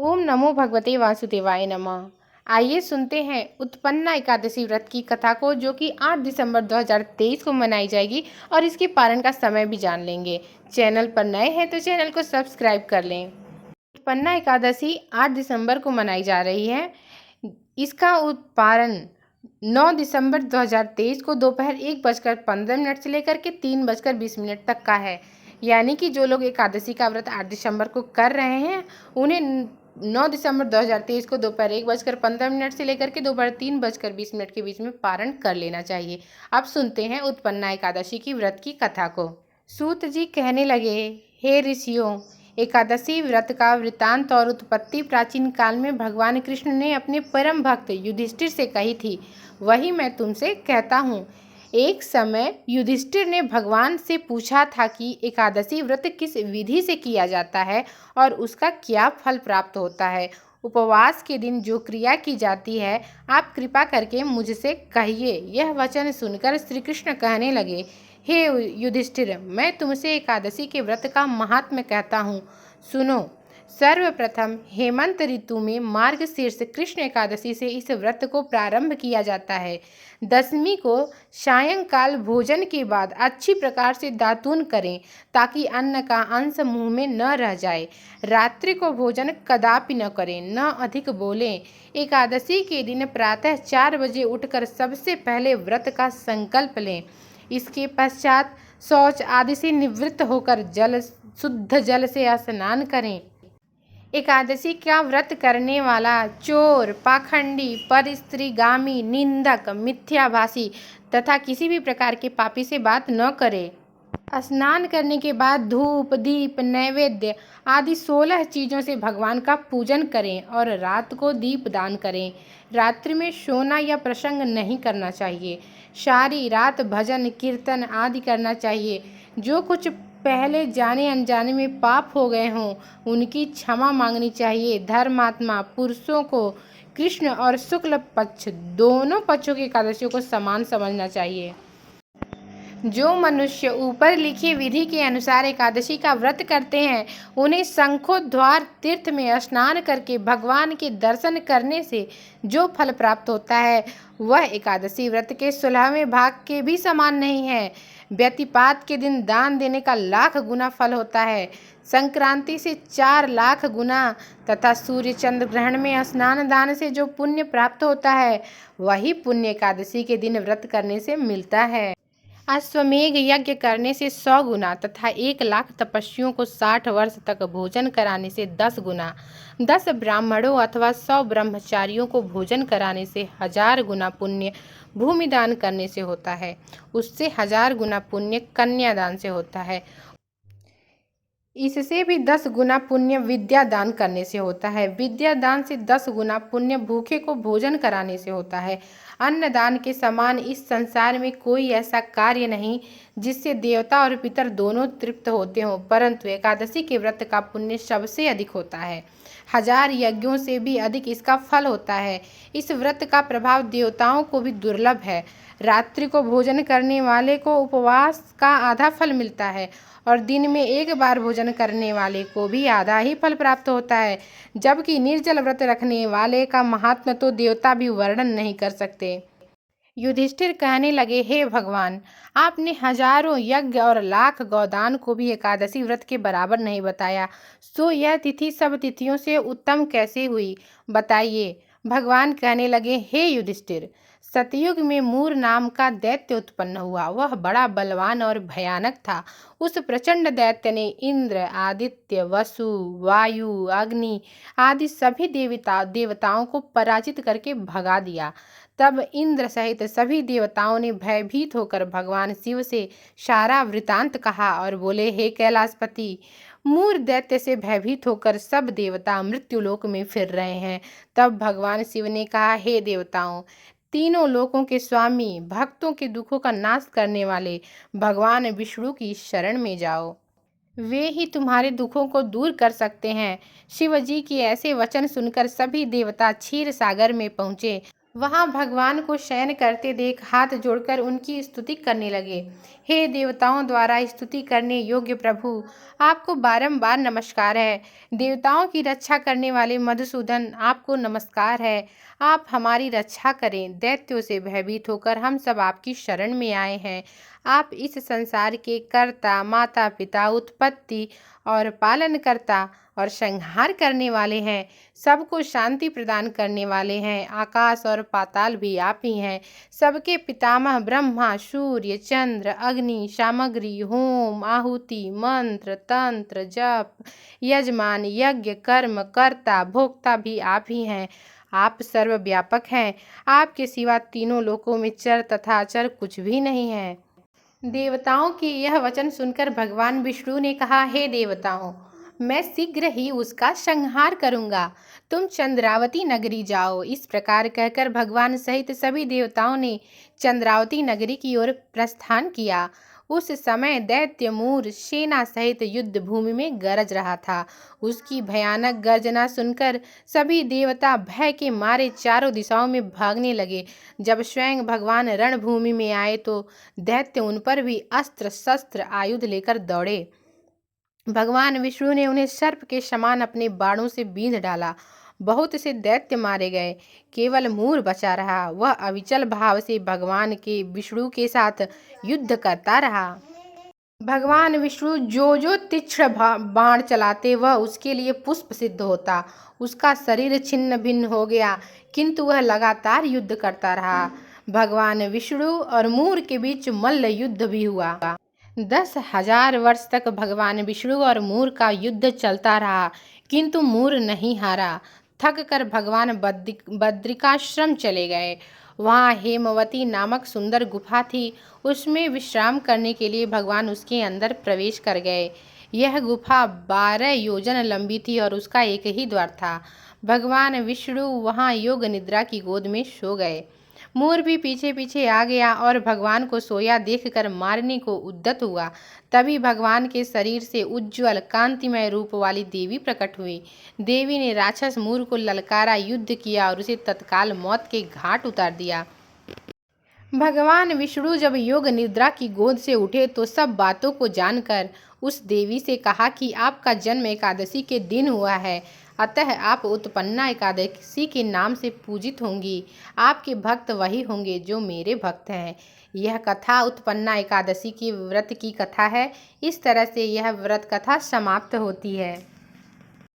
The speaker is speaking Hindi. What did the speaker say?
ओम नमो भगवते वासुदेवाय नमः। आइए सुनते हैं उत्पन्ना एकादशी व्रत की कथा को, जो कि 8 दिसंबर 2023 को मनाई जाएगी और इसके पारण का समय भी जान लेंगे। चैनल पर नए हैं तो चैनल को सब्सक्राइब कर लें। उत्पन्ना एकादशी 8 दिसंबर को मनाई जा रही है। इसका पारण 9 दिसंबर 2023 को दोपहर 1:15 से लेकर के 3:20 तक का है। यानी कि जो लोग एकादशी का व्रत 8 दिसंबर को कर रहे हैं, उन्हें 9 दिसंबर 2023 को दोपहर 1:15 से लेकर के दोपहर 3:20 के बीच में पारण कर लेना चाहिए। अब सुनते हैं उत्पन्ना एकादशी की व्रत की कथा को। सूत जी कहने लगे, हे ऋषियों, एकादशी व्रत का वृतांत और उत्पत्ति प्राचीन काल में भगवान कृष्ण ने अपने परम भक्त युधिष्ठिर से कही थी, वही मैं तुमसे कहता हूँ। एक समय युधिष्ठिर ने भगवान से पूछा था कि एकादशी व्रत किस विधि से किया जाता है और उसका क्या फल प्राप्त होता है। उपवास के दिन जो क्रिया की जाती है, आप कृपा करके मुझसे कहिए। यह वचन सुनकर श्री कृष्ण कहने लगे, हे युधिष्ठिर, मैं तुमसे एकादशी के व्रत का महात्म्य कहता हूँ, सुनो। सर्वप्रथम हेमंत ऋतु में मार्गशीर्ष कृष्ण एकादशी से इस व्रत को प्रारंभ किया जाता है। दशमी को सायंकाल भोजन के बाद अच्छी प्रकार से दातून करें, ताकि अन्न का अंश मुंह में न रह जाए। रात्रि को भोजन कदापि न करें, न अधिक बोलें। एकादशी के दिन प्रातः 4 बजे उठकर सबसे पहले व्रत का संकल्प लें। इसके पश्चात शौच आदि से निवृत्त होकर शुद्ध जल से स्नान करें। एकादशी का व्रत करने वाला चोर, पाखंडी, परस्त्रीगामी, निंदक, मिथ्याभाषी तथा किसी भी प्रकार के पापी से बात न करे। स्नान करने के बाद धूप, दीप, नैवेद्य आदि 16 चीज़ों से भगवान का पूजन करें और रात को दीप दान करें। रात्रि में सोना या प्रसंग नहीं करना चाहिए। सारी रात भजन कीर्तन आदि करना चाहिए। जो कुछ पहले जाने अनजाने में पाप हो गए हों, उनकी क्षमा मांगनी चाहिए। धर्मात्मा पुरुषों को कृष्ण और शुक्ल पक्ष दोनों पक्षों की एकादशियों को समान समझना चाहिए। जो मनुष्य ऊपर लिखी विधि के अनुसार एकादशी का व्रत करते हैं, उन्हें शंखोद्वार तीर्थ में स्नान करके भगवान के दर्शन करने से जो फल प्राप्त होता है, वह एकादशी व्रत के 16वें भाग के भी समान नहीं है। व्यतिपात के दिन दान देने का 1,00,000 गुना फल होता है, संक्रांति से 4,00,000 गुना तथा सूर्य चंद्र ग्रहण में स्नान दान से जो पुण्य प्राप्त होता है, वही पुण्य एकादशी के दिन व्रत करने से मिलता है। अश्वमेघ यज्ञ करने से 100 गुना तथा 1,00,000 तपस्वियों को 60 वर्ष तक भोजन कराने से 10 गुना, 10 ब्राह्मणों अथवा 100 ब्रह्मचारियों को भोजन कराने से 1000 गुना पुण्य भूमि दान करने से होता है। उससे 1000 गुना पुण्य कन्यादान से होता है। इससे भी 10 गुना पुण्य विद्या दान करने से होता है। विद्या दान से 10 गुना पुण्य भूखे को भोजन कराने से होता है। अन्नदान के समान इस संसार में कोई ऐसा कार्य नहीं जिससे देवता और पितर दोनों तृप्त होते हों, परंतु एकादशी के व्रत का पुण्य सबसे अधिक होता है। 1000 यज्ञों से भी अधिक इसका फल होता है। इस व्रत का प्रभाव देवताओं को भी दुर्लभ है। रात्रि को भोजन करने वाले को उपवास का आधा फल मिलता है और दिन में एक बार भोजन करने वाले को भी आधा ही फल प्राप्त होता है, जबकि निर्जल व्रत रखने वाले का महात्म्य तो देवता भी वर्णन नहीं कर सकते। युधिष्ठिर कहने लगे, हे भगवान, आपने हजारों यज्ञ और 1,00,000 गौदान को भी एकादशी व्रत के बराबर नहीं बताया, सो यह तिथि सब तिथियों से उत्तम कैसे हुई, बताइए। भगवान कहने लगे, हे युधिष्ठिर, सतयुग में मूर नाम का दैत्य उत्पन्न हुआ। वह बड़ा बलवान और भयानक था। उस प्रचंड दैत्य ने इंद्र, आदित्य, वसु, वायु, अग्नि आदि सभी देवताओं को पराजित करके भगा दिया। तब इंद्र सहित सभी देवताओं ने भयभीत होकर भगवान शिव से सारा वृतांत कहा और बोले, हे कैलाशपति, मूर दैत्य से भयभीत होकर सब देवता मृत्युलोक में फिर रहे हैं। तब भगवान शिव ने कहा, हे देवताओं, तीनों लोकों के स्वामी, भक्तों के दुखों का नाश करने वाले भगवान विष्णु की शरण में जाओ। वे ही तुम्हारे दुखों को दूर कर सकते हैं। शिव जी के ऐसे वचन सुनकर सभी देवता क्षीर सागर में पहुँचे। वहां भगवान को शयन करते देख हाथ जोड़कर उनकी स्तुति करने लगे। हे देवताओं द्वारा स्तुति करने योग्य प्रभु, आपको बारंबार नमस्कार है। देवताओं की रक्षा करने वाले मधुसूदन, आपको नमस्कार है। आप हमारी रक्षा करें। दैत्यों से भयभीत होकर हम सब आपकी शरण में आए हैं। आप इस संसार के कर्ता, माता पिता, उत्पत्ति और पालन करता और संहार करने वाले हैं। सबको शांति प्रदान करने वाले हैं। आकाश और पाताल भी आप ही हैं। सबके पितामह ब्रह्मा, सूर्य, चंद्र, अग्नि, सामग्री, होम, आहुति, मंत्र, तंत्र, जप, यजमान, यज्ञ, कर्म, कर्ता, भोक्ता भी आप ही हैं। आप सर्वव्यापक हैं। आपके सिवा तीनों लोकों में चर तथा अचर कुछ भी नहीं है। देवताओं के यह वचन सुनकर भगवान विष्णु ने कहा, हे देवताओं, मैं शीघ्र ही उसका संहार करूंगा। तुम चंद्रावती नगरी जाओ। इस प्रकार कहकर भगवान सहित सभी देवताओं ने चंद्रावती नगरी की ओर प्रस्थान किया। उस समय दैत्य मूर सेना सहित युद्ध भूमि में गरज रहा था। उसकी भयानक गर्जना सुनकर सभी देवता भय के मारे चारों दिशाओं में भागने लगे। जब स्वयं भगवान रणभूमि में आए तो दैत्य उन पर भी अस्त्र शस्त्र आयुध लेकर दौड़े। भगवान विष्णु ने उन्हें सर्प के समान अपने बाणों से बींध डाला। बहुत से दैत्य मारे गए। केवल मूर बचा रहा। वह अविचल भाव से भगवान के विष्णु के साथ युद्ध करता रहा। भगवान विष्णु जो जो तीक्ष्ण बाण चलाते वह उसके लिए पुष्प सिद्ध होता। उसका शरीर छिन्न भिन्न हो गया, किंतु वह लगातार युद्ध करता रहा। भगवान विष्णु और मूर के बीच मल्ल युद्ध भी हुआ। 10,000 वर्ष तक भगवान विष्णु और मूर का युद्ध चलता रहा, किंतु मूर नहीं हारा। थक कर भगवान बद्रिकाश्रम चले गए। वहाँ हेमवती नामक सुंदर गुफा थी। उसमें विश्राम करने के लिए भगवान उसके अंदर प्रवेश कर गए। यह गुफा 12 योजन लंबी थी और उसका एक ही द्वार था। भगवान विष्णु वहाँ योग निद्रा की गोद में सो गए। मोर भी पीछे पीछे आ गया और भगवान को सोया देखकर मारने को उद्यत हुआ। तभी भगवान के शरीर से उज्ज्वल कांतिमय रूप वाली देवी प्रकट हुई। देवी ने राक्षस मूर को ललकारा, युद्ध किया और उसे तत्काल मौत के घाट उतार दिया। भगवान विष्णु जब योग निद्रा की गोद से उठे तो सब बातों को जानकर उस देवी से कहा कि आपका जन्म एकादशी के दिन हुआ है, अतः आप उत्पन्ना एकादशी के नाम से पूजित होंगी। आपके भक्त वही होंगे जो मेरे भक्त हैं। यह कथा उत्पन्ना एकादशी की व्रत की कथा है। इस तरह से यह व्रत कथा समाप्त होती है।